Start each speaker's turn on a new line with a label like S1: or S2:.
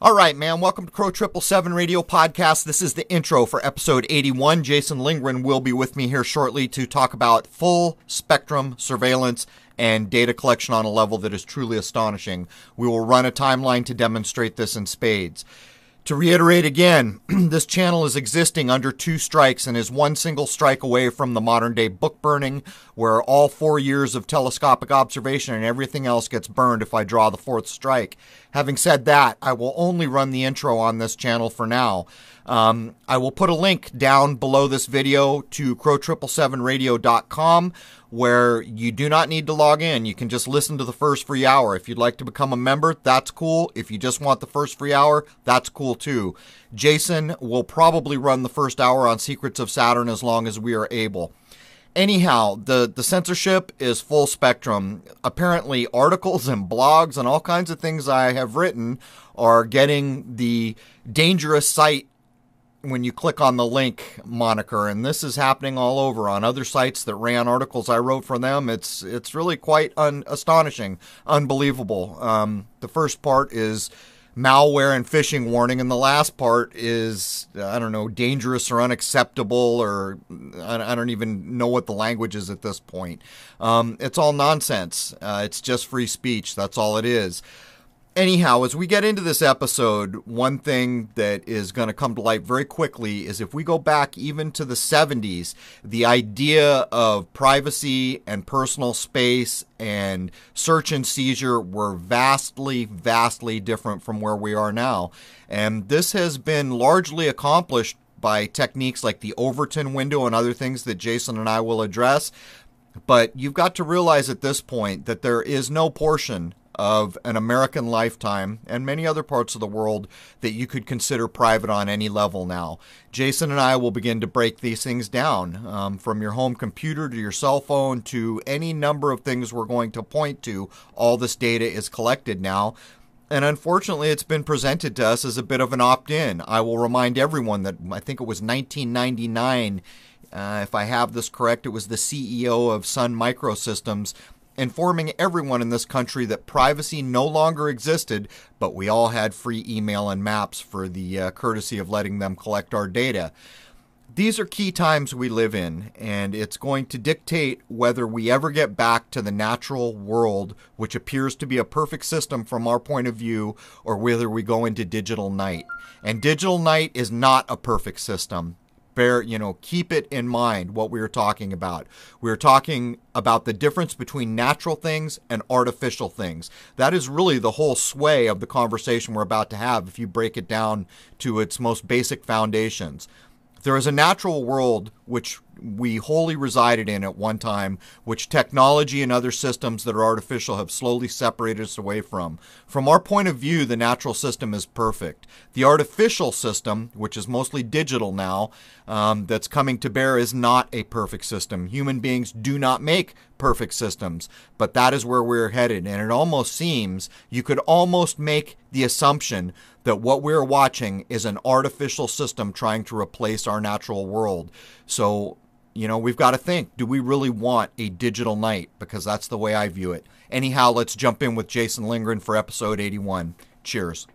S1: All right, man. Welcome to Crow 777 Radio Podcast. This is the intro for episode 81. Jason Lindgren will be with me here shortly to talk about full spectrum surveillance and data collection on a level that is truly astonishing. We will run a timeline to demonstrate this in spades. To reiterate again, this channel is existing under two strikes and is one single strike away from the modern day book burning, where all 4 years of telescopic observation and everything else gets burned if I draw the fourth strike. Having said that, I will only run the intro on this channel for now. I will put a link down below this video to crow777radio.com, where you do not need to log in. You can just listen to the first free hour. If you'd like to become a member, that's cool. If you just want the first free hour, that's cool too. Jason will probably run the first hour on Secrets of Saturn as long as we are able. Anyhow, the censorship is full spectrum. Apparently, articles and blogs and all kinds of things I have written are getting the dangerous site when you click on the link moniker, and this is happening all over on other sites that ran articles I wrote for them. It's really quite astonishing, unbelievable. The first part is malware and phishing warning, and the last part is, I don't know, dangerous or unacceptable, or I don't even know what the language is at this point. It's all nonsense. It's just free speech. That's all it is. Anyhow, as we get into this episode, one thing that is going to come to light very quickly is if we go back even to the 70s, the idea of privacy and personal space and search and seizure were vastly, vastly different from where we are now. And this has been largely accomplished by techniques like the Overton window and other things that Jason and I will address. But you've got to realize at this point that there is no portion of an American lifetime and many other parts of the world that you could consider private on any level now. Jason and I will begin to break these things down, from your home computer to your cell phone to any number of things we're going to point to. All this data is collected now. And unfortunately, it's been presented to us as a bit of an opt-in. I will remind everyone that I think it was 1999, if I have this correct, it was the CEO of Sun Microsystems informing everyone in this country that privacy no longer existed, but we all had free email and maps for the courtesy of letting them collect our data. These are key times we live in, and it's going to dictate whether we ever get back to the natural world, which appears to be a perfect system from our point of view, or whether we go into digital night. And digital night is not a perfect system. Keep it in mind what we were talking about. We were talking about the difference between natural things and artificial things. That is really the whole sway of the conversation we're about to have if you break it down to its most basic foundations. There is a natural world which we wholly resided in at one time, which technology and other systems that are artificial have slowly separated us away from. From our point of view, the natural system is perfect. The artificial system, which is mostly digital now, that's coming to bear is not a perfect system. Human beings do not make perfect systems, but that is where we're headed. And it almost seems, you could almost make the assumption that what we're watching is an artificial system trying to replace our natural world. So, we've got to think, do we really want a digital night? Because that's the way I view it. Anyhow, let's jump in with Jason Lindgren for episode 81. Cheers.